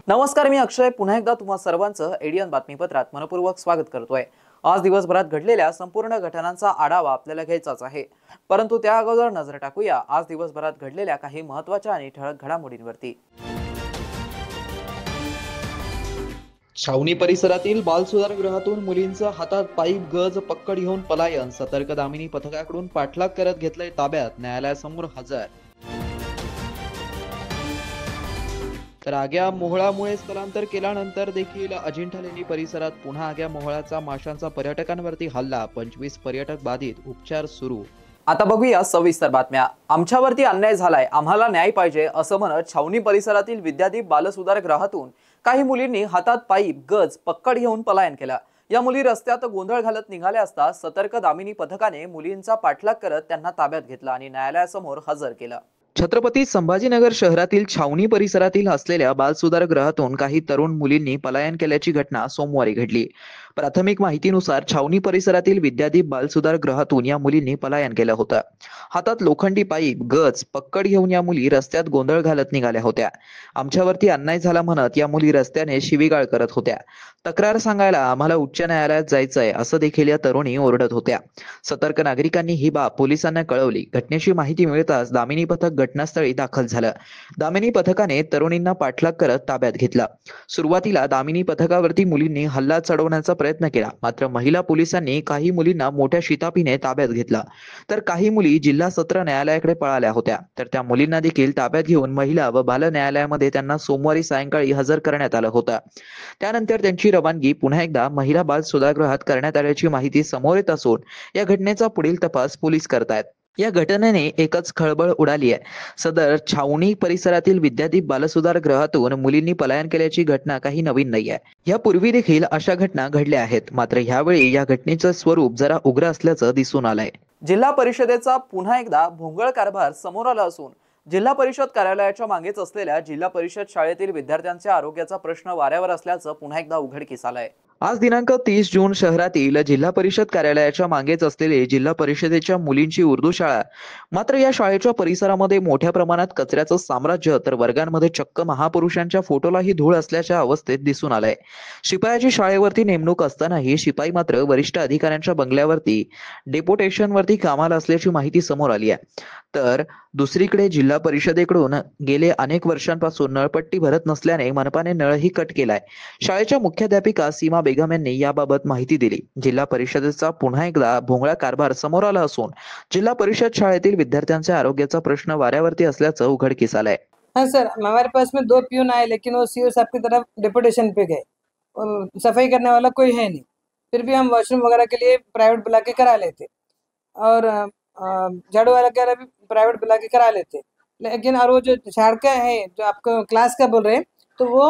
नमस्कार, मी अक्षय पुन्हा एकदा तुम्हा सर्वांचं एडियन बातमीपत्रात मनपूर्वक स्वागत करतोय। आज दिवसभरात घडलेल्या संपूर्ण घटनांचा आढावा आपल्याला घ्यायचाच आहे, परंतु त्या अगोदर नजर टाकूया आज दिवसभरात घडलेल्या काही महत्त्वाच्या आणि ठळक घडामोडींवरती। छावणी परिसरातील बाल सुधारगृहातून मुलींचं हातात पाईप गज पक्कड घेऊन पलायन, सतर्क दामिनी पथकाकडून पाठलाग करत घेतलंय ताब्यात, न्यायालयासमोर हजर। तर आग्या मोहळामुळे स्थलांतर केल्यानंतर देखील अजिंठा लेणी परिसरात पुन्हा आग्या मोहळाचा माशांचा पर्यटकांवरती हल्ला, 25 पर्यटक बाधित, उपचार सुरू। आता बघूया सविस्तर बातम्या। आमच्यावरती अन्याय झालाय, आम्हाला न्याय पाहिजे असं म्हणत छावणी परिसरातील विद्यादीप बालसुधारगृहातून काही मुलींनी हातात पाईप गज पक्कड घेऊन पलायन केलं। या मुली रस्त्यात गोंधळ घालत निघाल्या असता सतर्क दामिनी पथकाने मुलींचा पाठलाग करत त्यांना ताब्यात घेतलं आणि न्यायालयासमोर हजर केलं। छत्रपती संभाजीनगर शहरातील छावणी परिसरातील असलेल्या बाल सुधारगृहातून काही तरुण मुलींनी पलायन केल्याची घटना सोमवारी घडली। प्राथमिक माहितीनुसार छावणी परिसरातील विद्यादीप बाल सुधारगृहातून या मुलींनी पलायन केलं होतं। हातात लोखंडी पाईप गज पक्कड घेऊन या मुली रस्त्यात गोंधळ घालत निघाल्या होत्या। आमच्यावरती अन्याय झाला म्हणत या मुली रस्त्याने शिवीगाळ करत होत्या। तक्रार सांगायला आम्हाला उच्च न्यायालयात जायचंय असं देखील या तरुणी ओरडत होत्या। सतर्क नागरिकांनी ही बाब पोलिसांना कळवली। घटनेची माहिती मिळताच दामिनी पथक घटनास्थळी दाखल झालं। दामिनी पथकाने तरुणींना पाठलाग करत ताब्यात घेतला। सुरुवातीला दामिनी पथकावरती मुलींनी हल्ला चढवण्याचा प्रयत्न केला, मात्र महिला पोलिसांनी काही मुलींना मोठ्या शिताफीने ताब्यात घेतला, तर काही मुली जिल्हा सत्र न्यायालयाकडे पळाल्या होत्या। तर त्या मुलींना देखील ताब्यात घेऊन महिला व बाल न्यायालयामध्ये त्यांना सोमवारी सायंकाळी हजर करण्यात आलं होतं। त्यानंतर त्यांची रवानगी पुन्हा एकदा महिला बाल सुधारगृहात करण्यात आल्याची माहिती समोर येत असून या घटनेचा पुढील तपास पोलीस करतायत। या घटनेने एकच खळबळ उडाली आहे। सदर छावणी परिसरातील विद्यादीप बालसुधारगृहातून मुलींनी पलायन केल्याची घटना काही नवीन नाही आहे। यापूर्वी देखील अशा घटना घडल्या आहेत, मात्र ह्यावेळी या घटनेचं स्वरूप जरा उग्र असल्याचं दिसून आलंय। जिल्हा परिषदेचा पुन्हा एकदा भोंगळ कारभार समोर आला असून जिल्हा परिषद कार्यालयाच्या मागेच असलेल्या जिल्हा परिषद शाळेतील विद्यार्थ्यांच्या आरोग्याचा प्रश्न वाऱ्यावर असल्याचं पुन्हा एकदा उघडकीस आलंय। आज दिनांक 30 जून शहरातील जिल्हा परिषद कार्यालयाच्या मागेच असलेली जिल्हा परिषदेच्या मुलींची उर्दू शाळा, मात्र या शाळेच्या परिसरामध्ये मोठ्या प्रमाणात कचऱ्याचं साम्राज्य, तर वर्गांमध्ये चक्क महापुरुषांच्या फोटोलाही धूळ असल्याच्या अवस्थेत दिसून आलंय। शिपायाची शाळेवरती नेमणूक असतानाही शिपाई मात्र वरिष्ठ अधिकाऱ्यांच्या बंगल्यावरती डेप्युटेशनवरती कामाला असल्याची माहिती समोर आली आहे। तर दुसरीकडे जिल्हा परिषदेकडून गेले अनेक वर्षांपासून नळपट्टी भरत नसल्याने मनपाने नळही कट केलाय। शाळेच्या मुख्याध्यापिका सीमा बेगम यांनी याबाबत माहिती दिली। जिल्हा परिषदेचा पुन्हा एकदा भोंगळा कारभार समोर आला असून जिल्हा परिषद शाळेतील विद्यार्थ्यांच्या आरोग्याचा प्रश्न वाऱ्यावरती असल्याचं उघडकीस आलंय। हाँ सर, हमारे पास में 2 प्यून आए, लेकिन वो सीओ साहब की तरफ डेपुटेशन पे गए। सफाई करने वाला कोई है नहीं, फिर भी हम वॉशरूम वगैरह के लिए प्राइवेट बुला के करा लेते, और झाड़ू वाला वगैरह भी प्राइवेट बुला के करा लेते। लेकिन और वो जो झाड़ का है, जो आपको क्लास का बोल रहे हैं, तो वो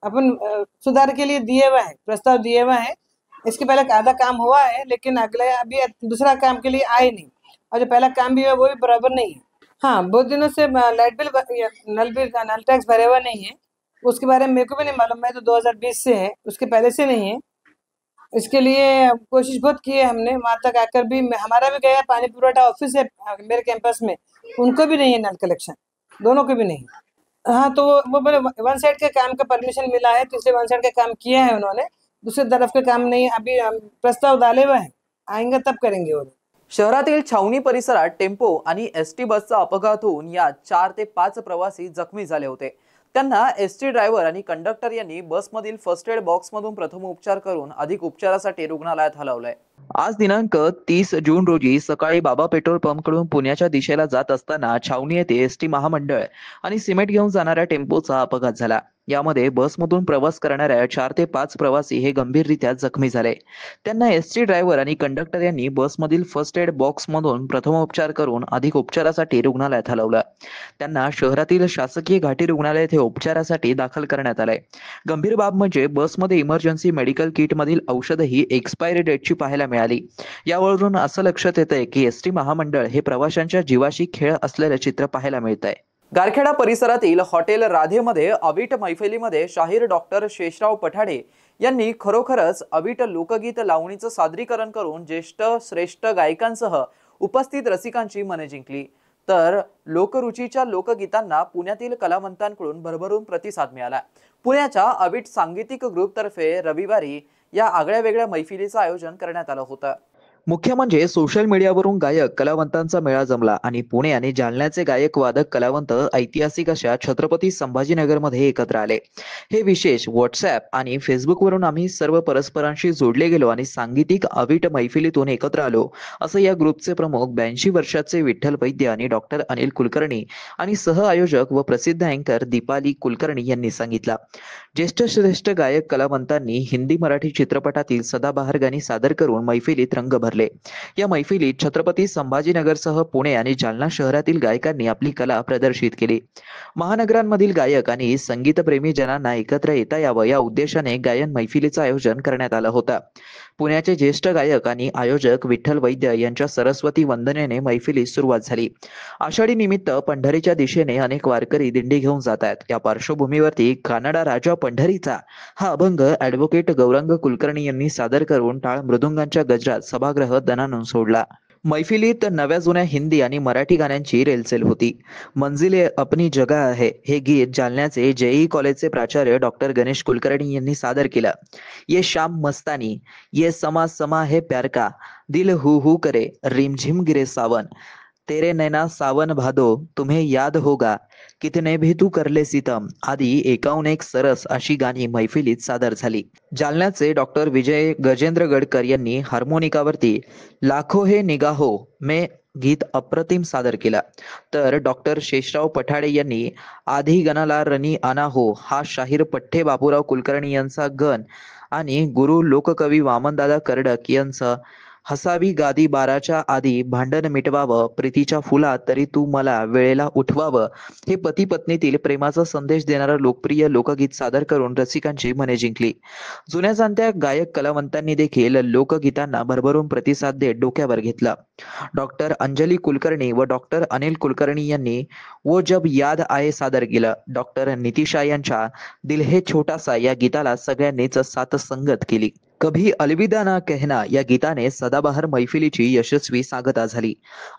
अपन सुधार के लिए दिए हुआ है, प्रस्ताव दिए हुआ है। इसके पहले आधा काम हुआ है, लेकिन अगले अभी दूसरा काम के लिए आए नहीं, और जो पहला काम भी है वो भी बराबर नहीं है। हाँ, बहुत दिनों से लाइट बिल नल टैक्स भरे हुआ नहीं है। उसके बारे में मेरे को भी नहीं मालूम, मैं तो 2020 से है, उसके पहले से नहीं है। इसके लिए कोशिश बहुत की है हमने, वहाँ तक आकर भी हमारा भी गया, पानी पुरवठा ऑफिस है मेरे कैंपस में, उनको भी नहीं है नल कलेक्शन, दोनों को भी नहीं। हाँ, तो वो बोले वन साइड के काम का परमिशन मिला है, तीसरे वन साइड का काम किया है उन्होंने, दूसरी तरफ का काम नहीं। अभी प्रस्ताव डाले हुए हैं, आएंगे तब करेंगे वो। शहरातील छावणी परिसरात टेम्पो आणि एसटी बसचा अपघात होऊन यात 4 ते 5 प्रवासी जखमी झाले होते। त्यांना एसटी ड्रायव्हर आणि कंडक्टर यांनी बसमधील फर्स्ट एड बॉक्समधून प्रथम उपचार करून अधिक उपचारासाठी रुग्णालयात हलवलंय। आज दिनांक 30 जून रोजी सकाळी बाबा पेट्रोल पंपकडून पुण्याच्या दिशेला जात असताना छावणी येथे एसटी महामंडळ आणि सिमेंट घेऊन जाणाऱ्या टेम्पोचा अपघात झाला। यामध्ये बसमधून प्रवास करणाऱ्या 4 ते 5 प्रवासी हे गंभीररित्या जखमी झाले. त्यांना एसटी ड्रायव्हर आणि कंडक्टर यांनी बसमधील फर्स्ट एड बॉक्समधून प्रथमोपचार करून अधिक उपचारासाठी रुग्णालयात हलवलं. त्यांना शहरातील शासकीय घाटी रुग्णालय येथे उपचारासाठी दाखल करण्यात आलंय. गंभीर बाब म्हणजे बसमध्ये इमर्जन्सी मेडिकल किटमधील औषधही एक्सपायरी डेटची पाहायला मिळाली. यावरून असं लक्षात येतंय की एसटी महामंडळ हे प्रवाशांच्या जीवाशी खेळ असलेलं चित्र पाहायला मिळतंय. गारखेडा परिसरातील हॉटेल राधेमध्ये अवीट मैफिलीमध्ये शाहीर डॉक्टर शेषराव पठाडे यांनी खरोखरच अवीट लोकगीत लावणीचं सादरीकरण करून ज्येष्ठ श्रेष्ठ गायकांसह उपस्थित रसिकांची मने जिंकली. तर लोकरुचीच्या लोकगीतांना पुण्यातील कलावंतांकडून भरभरून प्रतिसाद मिळाला. पुण्याच्या अवीट सांगीतिक ग्रुप तर्फे रविवारी या आगळ्या वेगळ्या मैफिलीचं आयोजन करण्यात आलं होतं. मुख्य म्हणजे सोशल मीडियावरून गायक कलावंतांचा मेळा जमला आणि पुणे आणि जालन्याचे गायक वादक कलावंत ऐतिहासिक अशा छत्रपती संभाजीनगरमध्ये एकत्र आले. हे विशेष व्हॉट्सअप आणि फेसबुकवरून आम्ही सर्व परस्परांशी जोडले गेलो आणि सांगीतिक अवीट मैफिलीतून एकत्र आलो, असं या ग्रुपचे प्रमुख 82 वर्षाचे विठ्ठल वैद्य आणि डॉक्टर अनिल कुलकर्णी आणि सहआयोजक व प्रसिद्ध अँकर दीपाली कुलकर्णी यांनी सांगितलं. ज्येष्ठ श्रेष्ठ गायक कलावंतांनी हिंदी मराठी चित्रपटातील सदाबहार गाणी सादर करून मैफिलीत रंग भरले. या मैफिलीत छत्रपती संभाजीनगरसह पुणे आणि जालना शहरातील गायकांनी आपली कला प्रदर्शित केली. महानगरांमधील गायक आणि संगीतप्रेमी जनांना एकत्र येता यावं या उद्देशाने गायन मैफिलीचं आयोजन करण्यात आलं होतं. पुण्याचे ज्येष्ठ गायक आणि आयोजक विठ्ठल वैद्य यांच्या सरस्वती वंदनेने मैफिलीस सुरुवात झाली. आषाढी निमित्त पंढरीच्या दिशेने अनेक वारकरी दिंडी घेऊन जात आहेत. या पार्श्वभूमीवरती कानडा राजा पंढरीचा हा अभंग ॲडव्होकेट गौरंग कुलकर्णी यांनी सादर करून टाळ मृदुंगांच्या गजरात सभागृह दणाणून सोडला. मैफिलीत नव्या जुन्या हिंदी आणि मराठी गाण्यांची रेलचेल होती. मंजिले अपनी जगह है हे गीत जालन्याचे जेई कॉलेजचे प्राचार्य डॉक्टर गणेश कुलकर्णी यांनी सादर केलं. ये शाम मस्तानी, ये समा समा है प्यार का, दिल हु हु करे, रिमझिम गिरे सावन, तेरे नैना सावन भादो, तुम्हें याद होगा, कितने भी तू करले सितम आदी एकाहून एक सरस अशी गाणी मैफिलीत सादर झाली. जालन्याचे डॉक्टर विजय गजेंद्र गडकर यांनी हार्मोनिकावरती लाखो हे निगाहो में गीत अप्रतिम सादर केला. तर डॉक्टर शेषराव पठाडे यांनी आधी गणाला रनी आना हो हा शाहीर पठ्ठे बापूराव कुलकर्णी यांचा गण आणि गुरु लोककवी वामनदादा कर्डक यांचा हसावी गादी बाराच्या आधी भांडण मिटवावं, प्रीतीच्या फुला तरी तू मला वेळेला उठवावं हे पती पत्नीतील प्रेमाचा संदेश देणारं लोकप्रिय लोकगीत सादर करून रसिकांची मने जिंकली. जुन्या जाणत्या गायक कलावंतांनी देखील लोकगीतांना भरभरून प्रतिसाद देत डोक्यावर घेतला. डॉक्टर अंजली कुलकर्णी व डॉक्टर अनिल कुलकर्णी यांनी वो जब याद आये सादर केलं. डॉक्टर नितिशा यांच्या दिल हे छोटासा या गीताला सगळ्यांनीच साथ संगत केली. कभी अलविदा ना कहना या गीताने सदाबहार मैफिलीची यशस्वी सांगता झाली.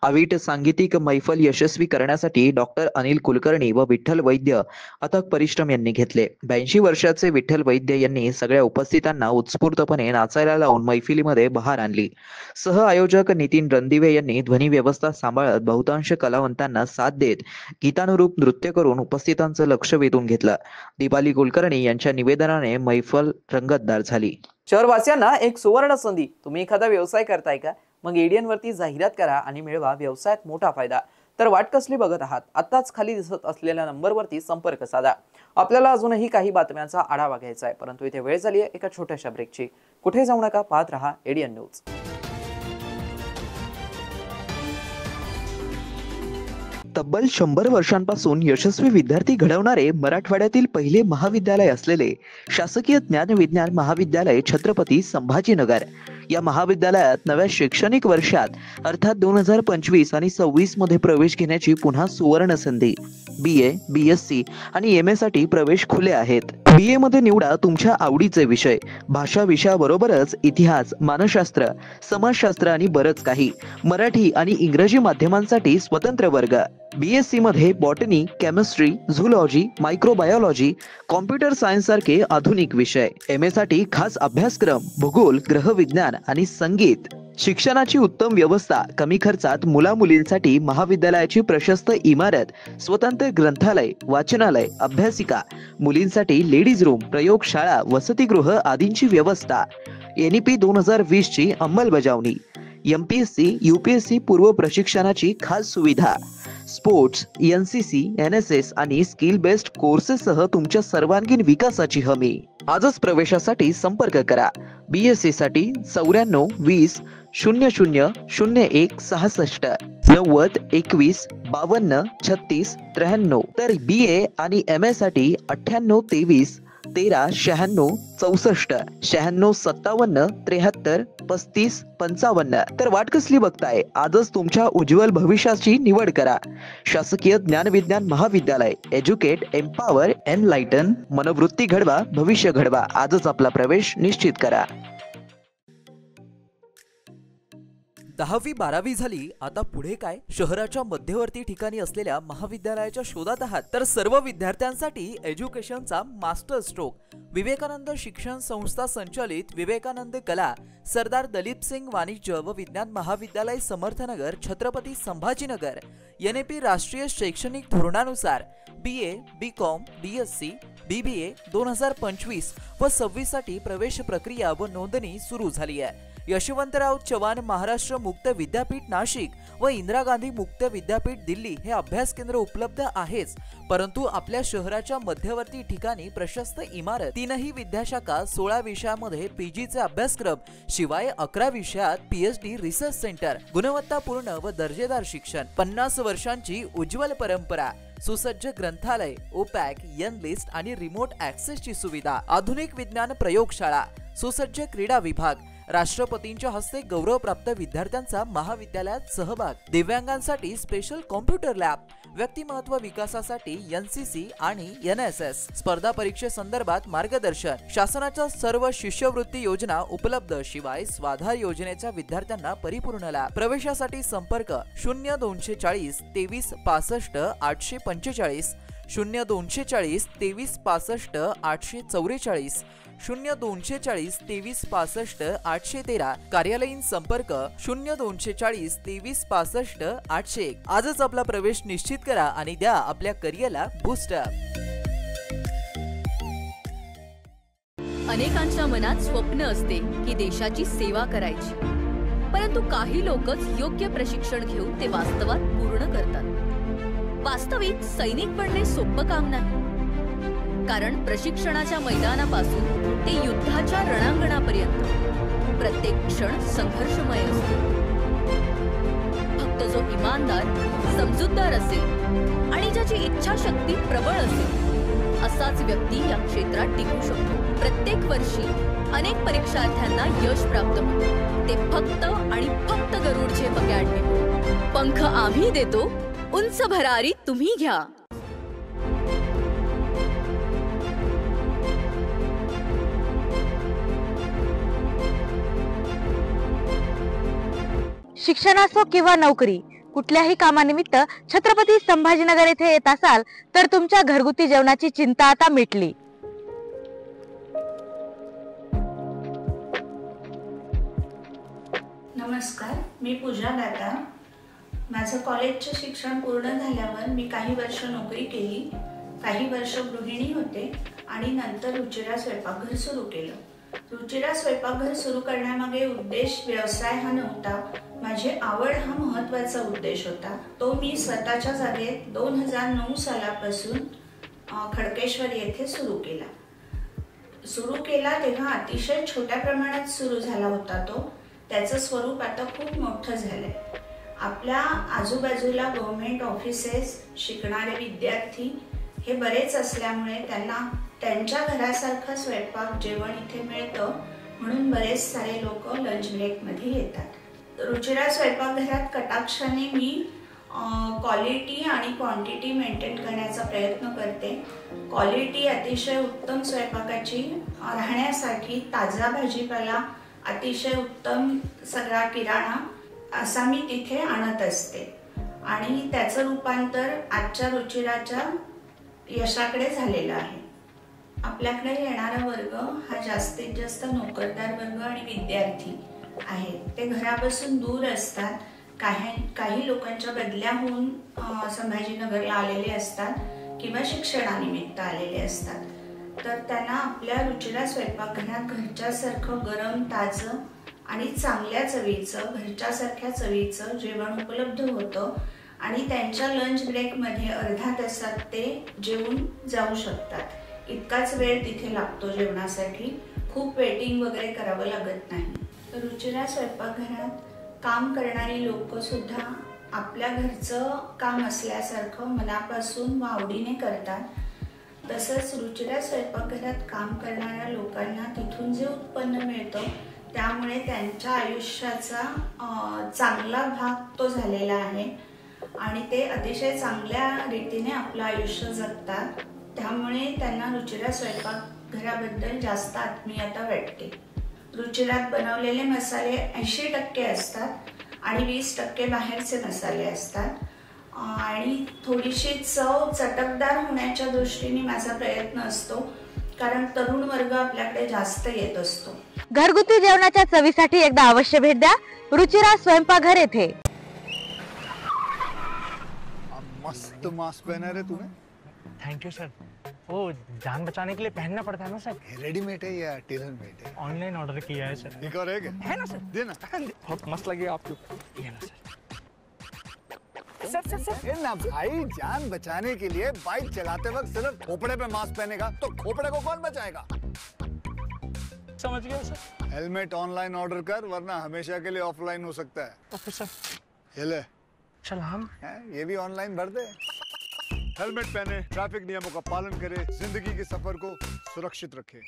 अवीट सांगीतिक मैफल यशस्वी करण्यासाठी डॉक्टर अनिल कुलकर्णी व विठ्ठल वैद्य अथक परिश्रम यांनी घेतले. 82 वर्षाचे विठ्ठल वैद्य यांनी सगळ्या उपस्थितांना उत्स्फूर्तपणे नाचायला लावून मैफिलीमध्ये बहार आणली. सहआयोजक नितीन रणदिवे यांनी ध्वनी व्यवस्था सांभाळत बहुतांश कलावंतांना साथ देत गीतानुरूप नृत्य करून उपस्थितांचं लक्ष वेधून घेतलं. दीपाली कुलकर्णी यांच्या निवेदनाने मैफल रंगतदार झाली. शहरवासियांना एक सुवर्ण संधी. तुम्ही एखादा व्यवसाय करताय का? मग एडीएन वरती जाहिरात करा आणि मिळवा व्यवसायात मोठा फायदा. तर वाट कसली बघत आहात? आताच खाली दिसत असलेल्या नंबरवरती संपर्क साधा. आपल्याला अजूनही काही बातम्यांचा आढावा घ्यायचा आहे, परंतु इथे वेळ झाली आहे एका छोट्याशा ब्रेकची. कुठे जाऊ नका, पाहत रहा एडीएन न्यूज. तब्बल 100 वर्षांपासून यशस्वी विद्यार्थी घडवणारे मराठवाड्यातील पहिले महाविद्यालय असलेले शासकीय ज्ञानविज्ञान महाविद्यालय छत्रपती संभाजीनगर या महाविद्यालयात नव्या शैक्षणिक वर्षात अर्थात 2025 आणि 26 मध्ये प्रवेश घेण्याची पुन्हा सुवर्ण संधी. BA, BSc आणि MA साठी प्रवेश खुले आहेत. BA मध्ये निवडा तुमच्या आवडीचे विषय. भाषा विषयाबरोबरच इतिहास, मानसशास्त्र, समाजशास्त्र आणि बरंच काही. मराठी आणि इंग्रजी माध्यमांसाठी स्वतंत्र वर्ग. BSc मध्ये botany, chemistry, zoology, microbiology, computer science सारखे आधुनिक विषय. MA साठी खास अभ्यासक्रम, भूगोल, ग्रहविज्ञान आणि संगीत. शिक्षणाची उत्तम व्यवस्था, कमी खर्चात मुलामुलींसाठी महाविद्यालयाची प्रशस्त इमारत, स्वतंत्र ग्रंथालय, वाचनालय, अभ्यासिका, मुलींसाठी लेडीज रूम, प्रयोगशाळा, वसतिगृह आदींची व्यवस्था. NEP 2020 ची अंमलबजावणी. MPSC, UPSC पूर्व प्रशिक्षणाची खास सुविधा. स्पोर्ट्स, NCC, NSS आणि स्किल बेस्ड कोर्सेससह तुमच्या सर्वांगीण विकासाची हमी. आजच प्रवेशासाठी संपर्क करा. BSc साठी 94 20 00 01 66 90 21 52 36 93. तर BA आणि MA साठी 98 23 13 96 64 96 57 73 35 55. तर वाट कसली बघताय? आजच तुमच्या उज्ज्वल भविष्याची निवड करा. शासकीय ज्ञानविज्ञान महाविद्यालय. Educate, empower, enlighten. मनोवृत्ती घडवा, भविष्य घडवा. आजच आपला प्रवेश निश्चित करा. 10वी 12वी झाली, आता पुढे काय? शहराच्या मध्यवर्ती ठिकाणी असलेल्या महाविद्यालयाच्या शोधात आहात तर सर्व विद्यार्थ्यांसाठी एज्युकेशनचा मास्टर स्ट्रोक विवेकानंद शिक्षण संस्था संचालित विवेकानंद कला सरदार दलीप सिंग वाणिज्य व विज्ञान महाविद्यालय समर्थनगर छत्रपती संभाजीनगर NAP राष्ट्रीय शैक्षणिक धोरणानुसार BA, BCom, BSc, BBA 2025 व 26 साठी प्रवेश प्रक्रिया व नोंदणी सुरू झाली आहे. यशवंतराव चव्हाण महाराष्ट्र मुक्त विद्यापीठ नाशिक व इंदिरा गांधी मुक्त विद्यापीठ दिल्ली हे अभ्यास केंद्र उपलब्ध आहेच, परंतु आपल्या शहराच्या मध्यवर्ती ठिकाणी प्रशस्त इमारत, 3ही विद्याशाखा, 16 विषयामध्ये PGचे अभ्यासक्रम, शिवाय 11 विषयात PhD रिसर्च सेंटर, गुणवत्तापूर्ण व दर्जेदार शिक्षण, 50 वर्षांची उज्ज्वल परंपरा, सुसज्ज ग्रंथालय, OPAC, N-लिस्ट आणि रिमोट ॲक्सेसची सुविधा, आधुनिक विज्ञान प्रयोगशाळा, सुसज्ज क्रीडा विभाग, राष्ट्रपतींच्या हस्ते गौरवप्राप्त विद्यार्थ्यांचा महाविद्यालयात सहभाग, दिव्यांगांसाठी स्पेशल कॉम्प्युटर लॅब, व्यक्तिमत्व विकासासाठी NCC आणि NSS, स्पर्धा परीक्षेसंदर्भात मार्गदर्शन, शासनाच्या सर्व शिष्यवृत्ती योजना उपलब्ध, शिवाय स्वाधार योजनेच्या विद्यार्थ्यांना परिपूर्ण लाभ. प्रवेशासाठी संपर्क 0240 23 65 845 0240 23 65 844 0240 23 65 813. कार्यालयीन संपर्क 0240 23 65 801. आजच आपला प्रवेश निश्चित करा आणि द्या आपल्या करिअरला बूस्टअप. अनेकांच्या मनात स्वप्न असते की देशाची सेवा करायची, परंतु काही लोकच योग्य प्रशिक्षण घेऊन ते वास्तवात पूर्ण करतात. वास्तविक सैनिक बनणे सोपं काम नाही, कारण प्रशिक्षणाच्या मैदानापासून ते युद्धाच्या रणांगणापर्यंत प्रत्येक क्षण संघर्षमय असतो. फक्त जो इमानदार, समजूतदार असेल आणि ज्याची इच्छाशक्ती प्रबळ असेल असाच व्यक्ती या क्षेत्रात टिकू शकतो. प्रत्येक वर्षी अनेक परीक्षार्थ्यांना यश प्राप्त होते, ते फक्त आणि फक्त गरुडचे पकॅडमी. पंख आम्ही देतो, उंच भरारी तुम्ही घ्या. शिक्षण असो किंवा नोकरी, कुठल्याही कामानिमित्त छत्रपती संभाजीनगर येथे येत असाल तर तुमच्या घरगुती जेवणाची चिंता आता मिटली. नमस्कार, मी पूजा दाता. माझं कॉलेजचं शिक्षण पूर्ण झाल्यावर मी काही वर्ष नोकरी केली, काही वर्ष गृहिणी होते आणि नंतर रुचिरा स्वयंपाकघर सुरू केलं. रुचिरा स्वयंपाकघर सुरू करण्यामागे उद्देश व्यवसाय हा नव्हता, माझी आवड हा महत्त्वाचा उद्देश होता. तो मी स्वतःच्या जागेत 2009 सालापासून खडकेश्वर येथे सुरू केला. तेव्हा अतिशय छोट्या प्रमाणात सुरू झाला होता तो. त्याचं स्वरूप आता खूप मोठं झालंय. आपल्या आजूबाजूला गव्हर्नमेंट ऑफिसेस, शिकणारे विद्यार्थी हे बरेच असल्यामुळे त्यांना त्यांच्या घरासारखं स्वयंपाक जेवण इथे मिळतं, म्हणून बरेच सारे लोक लंच ब्रेकमध्ये येतात. रुचिरा स्वयंपाकघरात कटाक्षाने मी क्वालिटी आणि क्वांटिटी मेंटेन करण्याचा प्रयत्न करते. क्वालिटी अतिशय उत्तम स्वयंपाकाची राहण्यासाठी ताजा भाजीपाला, अतिशय उत्तम सगळा किराणा असा मी तिथे आणत असते आणि त्याचं रूपांतर आजच्या रुचिराच्या यशाकडे झालेलं आहे. आपल्याकडे येणारा वर्ग हा जास्तीत जास्त नोकरदार वर्ग आणि विद्यार्थी आहेत. ते घरापासून दूर असतात. काही लोकांच्या बदल्या होऊन संभाजीनगरला आलेले असतात किंवा शिक्षणानिमित्त आलेले असतात. तर त्यांना आपल्या रुचिरा स्वयंपाकघरात घरच्यासारखं गरम, ताजं आणि चांगल्या चवीचं, घरच्यासारख्या चवीचं जेवण उपलब्ध होतं आणि त्यांच्या लंच ब्रेकमध्ये अर्धा तासात ते जेवून जाऊ शकतात. इतकाच वेळ तिथे लागतो जेवणासाठी. खूप वेटिंग वगैरे करावं लागत नाही. रुचिरा स्वयंपाकघरात काम करणारी लोक सुद्धा आपल्या घरचं काम असल्यासारखं मनापासून व आवडीने करतात. तसंच रुचिरा स्वयंपाकघरात काम करणाऱ्या लोकांना तिथून जे उत्पन्न मिळतं त्यामुळे त्यांच्या आयुष्याचा चांगला भाग तो झालेला आहे आणि ते अतिशय चांगल्या रीतीने आपलं आयुष्य जगतात. त्यामुळे त्यांना रुचिरा स्वयंपाकघराबद्दल जास्त आत्मीयता वाटते. रुचिरात बनवलेले मसाले 80% असतात आणि 20% बाहेरचे मसाले असतात आणि थोडीशी चव चटकदार होण्याच्या दृष्टीने माझा प्रयत्न असतो, कारण तरुण वर्ग आपल्याकडे जास्त येत असतो. घरगुती जेवणाच्या चवीसाठी एकदा अवश्य भेट द्या रुचिरा स्वयंपाकघर येथे. मस्त मास्क पहना रे तूने. Thank you sir. वो जान बचाने के लिए पहनना पड़ता है ना सर. रेडीमेड है या टेलर मेड है? ऑनलाइन ऑर्डर किया है सर. एक और है ना सर. देना. बहुत मस्त लगे आपको. ये ना सर. सर ना भाई, जान बचाने के लिए बाइक चलाते वक्त सिर्फ खोपड़े पे मास्क पहनेगा तो खोपड़े को कौन बचाएगा? समझ गया सर. हेलमेट ऑनलाइन ऑर्डर कर, वरना हमेशा के लिए ऑफलाइन हो सकता है. Okay sir. ये ले. चल हम ये भी ऑनलाइन भर दे. हेलमेट पहने, ट्रैफिक नियमों का पालन करे, जिंदगी के सफर को सुरक्षित रखे.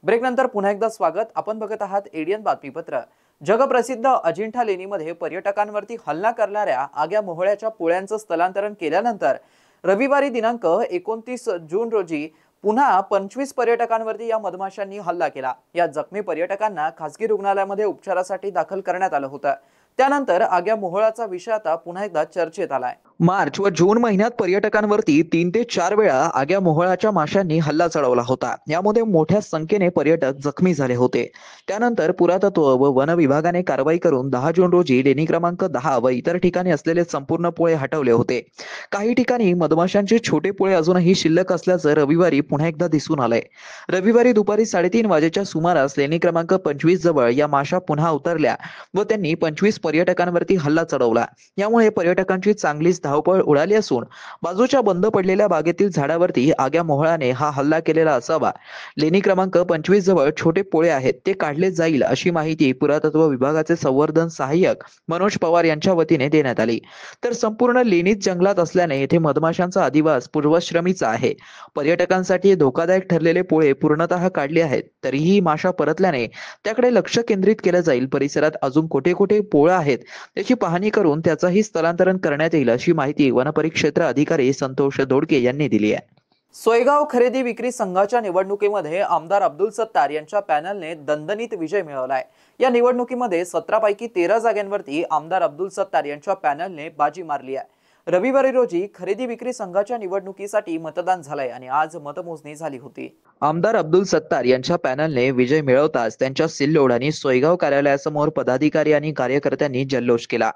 ब्रेक नंतर पुन्हा एकदा स्वागत. आपण बघत आहात एडियन बातमीपत्र. जगप्रसिद्ध अजिंठा लेणीमध्ये पर्यटकांवरती हल्ला करणाऱ्या आग्या मोहळ्याच्या पोळ्यांचं स्थलांतरण केल्यानंतर रविवारी दिनांक 29 जून रोजी पुन्हा 25 पर्यटकांवरती या मधमाशांनी हल्ला केला. या जखमी पर्यटकांना खासगी रुग्णालयामध्ये उपचारासाठी दाखल करण्यात आलं होतं. त्यानंतर आग्या मोहळाचा विषय आता पुन्हा एकदा चर्चेत आलाय. मार्च व जून महिन्यात पर्यटकांवरती 3 ते 4 वेळा आग्या मोहळाच्या माशांनी हल्ला चढवला होता. यामध्ये मोठ्या संख्येने पर्यटक जखमी झाले होते. त्यानंतर पुरातत्व व वन विभागाने कारवाई करून 10 जून रोजी लेणी क्रमांक 10 व इतर ठिकाणी असलेले संपूर्ण पोळे हटवले होते. काही ठिकाणी मधमाशांचे छोटे पोळे अजूनही शिल्लक असल्याचं रविवारी पुन्हा एकदा दिसून आलंय. रविवारी दुपारी 3:30 वाजेच्या सुमारास लेणी क्रमांक 25 जवळ या माशा पुन्हा उतरल्या व त्यांनी 25 पर्यटकांवरती हल्ला चढवला. यामुळे पर्यटकांची चांगलीच धावपळ उडाली असून बाजूच्या बंद पडलेल्या बागेतील झाडावरती आग्या मोहळाने हा हल्ला केलेला असावा. लेणी क्रमांक 25 जवळ छोटे पोळे आहेत, ते काढले जाईल अशी माहिती पुरातत्व विभागाचे संवर्धन सहाय्यक मनोज पवार यांच्या वतीने देण्यात आली. तर संपूर्ण लेणीत जंगलात असल्याने येथे मधमाशांचा अधिवास पूर्वश्रमीचा आहे. पर्यटकांसाठी धोकादायक ठरलेले पोळे पूर्णतः काढले आहेत. तरीही माशा परतल्याने त्याकडे लक्ष केंद्रित केलं जाईल. परिसरात अजून कोठे कोठे पोळा आहेत त्याची पाहणी करून त्याचाही स्थलांतरण करण्यात येईल अशी माहिती वनपरिक्षेत्र अधिकारी संतोष दोडके यांनी दिली आहे. सोयगाव खरेदी विक्री संघाच्या निवडणुकीमध्ये आमदार अब्दुल सत्तार यांच्या पॅनलने दणदणीत विजय मिळवलाय. या निवडणुकीमध्ये 17 पैकी 13 जागांवरती आमदार अब्दुल सत्तार यांच्या पॅनलने बाजी मारली आहे. रविवारी रोजी खरेदी विक्री संघाच्या निवडणुकीसाठी मतदान झालंय आणि आज मतमोजणी झाली होती. आमदार अब्दुल सत्तार यांच्या पॅनलने विजय मिळवताच त्यांच्या सिल्लोड आणि सोयगाव कार्यालयासमोर पदाधिकारी आणि कार्यकर्त्यांनी जल्लोष केला.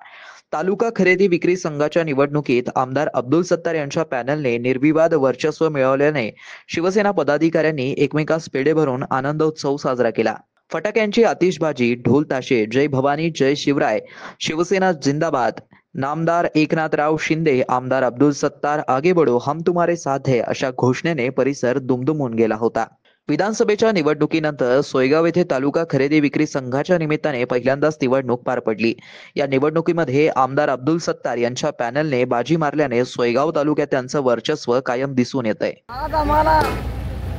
तालुका खरेदी विक्री संघाच्या निवडणुकीत आमदार अब्दुल सत्तार यांच्या पॅनलने निर्विवाद वर्चस्व मिळवल्याने शिवसेना पदाधिकाऱ्यांनी एकमेकास पेढे भरून आनंदोत्सव साजरा केला. फटाक्यांची आतिषबाजी, ढोल ताशे, जय भवानी जय शिवराय, शिवसेना जिंदाबाद, नामदार एकनाथराव शिंदे, आमदार अब्दुल सत्तार आगे बढो, हम तुम्हारे साथ है अशा घोषणेने परिसर दुमदुमून गेला होता. विधानसभेच्या निवडणुकीनंतर सोयगाव येथे तालुका खरेदी विक्री संघाच्या निमित्ताने पहिल्यांदाच निवडणूक पार पडली. या निवडणुकीमध्ये आमदार अब्दुल सत्तार यांच्या पॅनलने बाजी मारल्याने सोयगाव तालुक्यात त्यांचं वर्चस्व कायम दिसून येत आहे. आज आम्हाला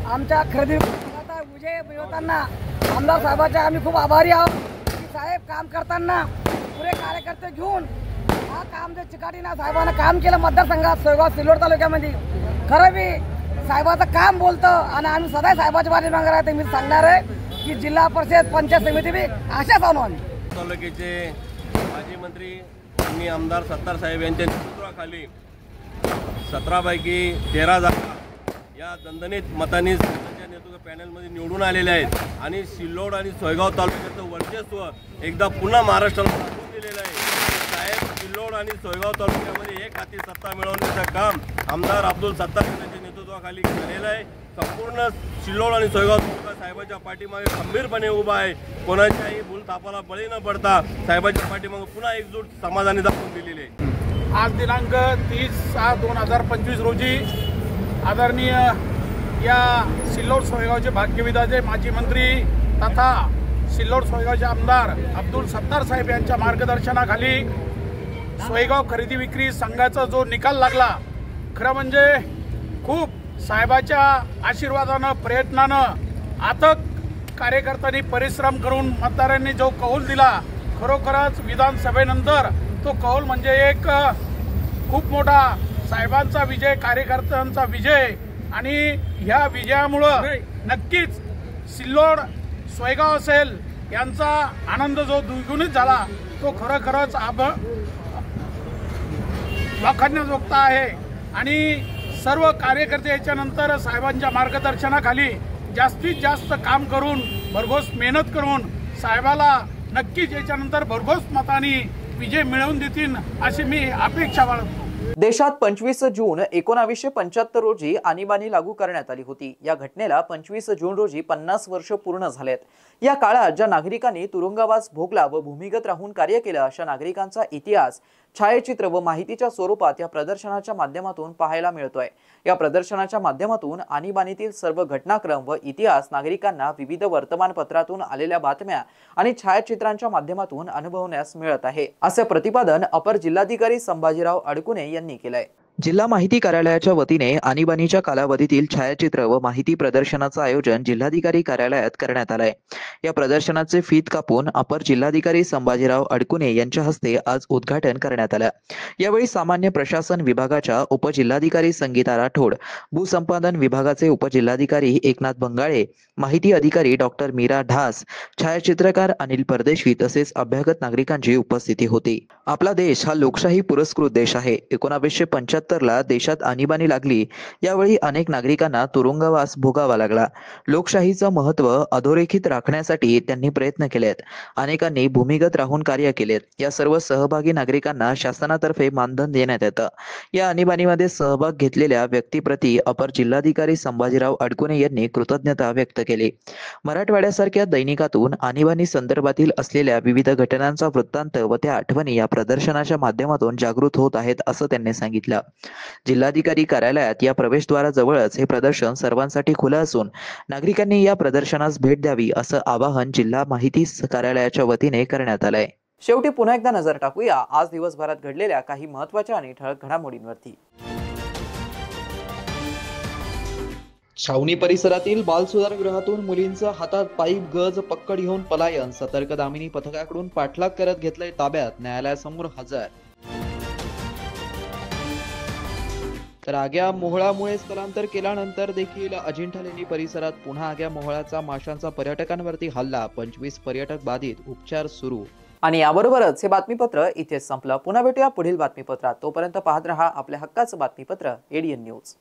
आमच्या खरेदी विजय मिळवताना आमदार साहेबांचे आम्ही खूप आभारी आहोत. साहेब काम करताना पुरे कार्यकर्ते घेऊन हा काम जे चिकाटीनं साहेबांना काम केलं मतदारसंघात सोयगाव सिल्लोड तालुक्यामध्ये, खरं मी साहेबाचं काम बोलतं आणि आम्ही सदैव साहेबाची पाठीमागे राहते. मी सांगणार आहे की जिल्हा परिषद पंचायत समिती बी अशाच आणू आम्ही. तालुक्याचे माजी मंत्री आणि आमदार सत्तार साहेब यांच्या नेतृत्वाखाली 17 पैकी 13 जागा या दणदणीत मतांनी त्यांच्या नेतृत्व पॅनलमध्ये निवडून आलेल्या आहेत आणि सिल्लोड आणि सोयगाव तालुक्याचं वर्चस्व एकदा पुन्हा महाराष्ट्राला दाखवून दिलेलं आहे. साहेब सिल्लोड आणि सोयगाव तालुक्यामध्ये एक हाती सत्ता मिळवण्याचं काम आमदार अब्दुल सत्तार यांच्या नेतृत्वाखाली झालेलं आहे. संपूर्ण सिल्लोड आणि सोयगाव साहेबांच्या पाठीमागे खंबीरपणे उभा आहे. कोणाच्याही भूलथापाला बळी न पडता साहेबांच्या पाठीमागे पुन्हा एकजूट समाजाने दाखवून दिलेली आहे. आज दिनांक 30/6/2025 रोजी आदरणीय या सिल्लोड सोयगावचे भाग्यविधाते माजी मंत्री तथा सिल्लोड सोयगावचे आमदार अब्दुल सत्तार साहेब यांच्या मार्गदर्शनाखाली सोयगाव खरेदी विक्री संघाचा जो निकाल लागला, खरं म्हणजे खूप साहेबाच्या आशीर्वादानं प्रयत्नानं अथक कार्यकर्त्यांनी परिश्रम करून मतदारांनी जो कौल दिला, खरोखरच विधानसभेनंतर तो कौल म्हणजे एक खूप मोठा साहेबांचा विजय, कार्यकर्त्यांचा विजय. आणि ह्या विजयामुळं नक्कीच सिल्लोड सोयगाव असेल यांचा आनंद जो द्विगुणित झाला तो खरोखरच वाखाणण्याजोगता आहे. आणि सर्व कार्यकर्ते याच्यानंतर साहेबांच्या मार्गदर्शनाखाली जास्तीत जास्त काम करून भरघोस मेहनत करून साहेबाला नक्कीच याच्यानंतर भरघोस मतांनी विजय मिळवून देतील अशी मी अपेक्षा बाळगतो. देशात 25 जून 1975 रोजी आणीबाणी लागू करण्यात आली होती. या घटनेला 25 जून रोजी 50 वर्ष पूर्ण झालेत. या काळात ज्या नागरिकांनी तुरुंगवास भोगला व भूमिगत राहून कार्य केलं अशा नागरिकांचा इतिहास, छायाचित्र व माहितीच्या स्वरूपात या प्रदर्शनाच्या माध्यमातून पाहायला मिळतोय. या प्रदर्शनाच्या माध्यमातून आणीबाणीतील सर्व घटनाक्रम व इतिहास नागरिकांना विविध वर्तमानपत्रातून आलेल्या बातम्या आणि छायाचित्रांच्या माध्यमातून अनुभवण्यास मिळत आहे, असे प्रतिपादन अपर जिल्हाधिकारी संभाजीराव अडकुणे यांनी केलंय. जिल्हा माहिती कार्यालयाच्या वतीने आणीबाणीच्या कालावधीतील छायाचित्र व माहिती प्रदर्शनाचं आयोजन जिल्हाधिकारी कार्यालयात करण्यात आलंय. या प्रदर्शनाचे फीत कापून अपर जिल्हाधिकारी संभाजीराव अडकुणे यांच्या हस्ते आज उद्घाटन करण्यात आलं. यावेळी सामान्य प्रशासन विभागाच्या उपजिल्हाधिकारी संगीता राठोड, भूसंपादन विभागाचे उपजिल्हाधिकारी एकनाथ बंगाळे, माहिती अधिकारी डॉक्टर मीरा ढास, छायाचित्रकार अनिल परदेशी तसेच अभ्यागत नागरिकांची उपस्थिती होती. आपला देश हा लोकशाही पुरस्कृत देश आहे. 1975 ला देशात आणीबाणी लागली. यावेळी अनेक नागरिकांना तुरुंगवास भोगावा लागला. लोकशाहीचं महत्त्व अधोरेखित राखण्यासाठी त्यांनी प्रयत्न केलेत. अनेकांनी भूमिगत राहून कार्य केलेत. या सर्व सहभागी नागरिकांना शासनातर्फे मानधन देण्यात येतं. या आणीबाणीमध्ये सहभाग घेतलेल्या व्यक्तीप्रती अपर जिल्हाधिकारी संभाजीराव अडकुणे यांनी कृतज्ञता व्यक्त केली. मराठवाड्यासारख्या दैनिकातून आणीबाणी संदर्भातील असलेल्या विविध घटनांचा वृत्तांत व त्या आठवणी या प्रदर्शनाच्या माध्यमातून जागृत होत आहेत, असं त्यांनी सांगितलं. जिल्हाधिकारी कार्यालयात या प्रवेशद्वाराजवळच हे प्रदर्शन सर्वांसाठी खुलं असून नागरिकांनी या प्रदर्शनास भेट द्यावी असं आवाहन जिल्हा माहिती कार्यालयाच्या वतीने करण्यात आलंय. शेवटी पुन्हा एकदा नजर टाकूया आज दिवसभरात घडलेल्या काही महत्त्वाच्या आणि ठळक घडामोडींवरती. छावणी परिसरातील बाल सुधारगृहातून मुलींचं हातात पाईप, गज, पक्कड घेऊन पलायन. सतर्क दामिनी पथकाकडून पाठलाग करत घेतलंय ताब्यात, न्यायालयासमोर हजर. तर आग्या मोहळामुळे स्थलांतर केल्यानंतर देखील अजिंठा लेणी परिसरात पुन्हा आग्या मोहळाचा माशांचा पर्यटकांवरती हल्ला. 25 पर्यटक बाधित, उपचार सुरू. आणि याबरोबरच हे बातमीपत्र इथेच संपलं. पुन्हा भेटूया पुढील बातमीपत्रात. तोपर्यंत पाहत रहा आपल्या हक्काचं बातमीपत्र ADN न्यूज.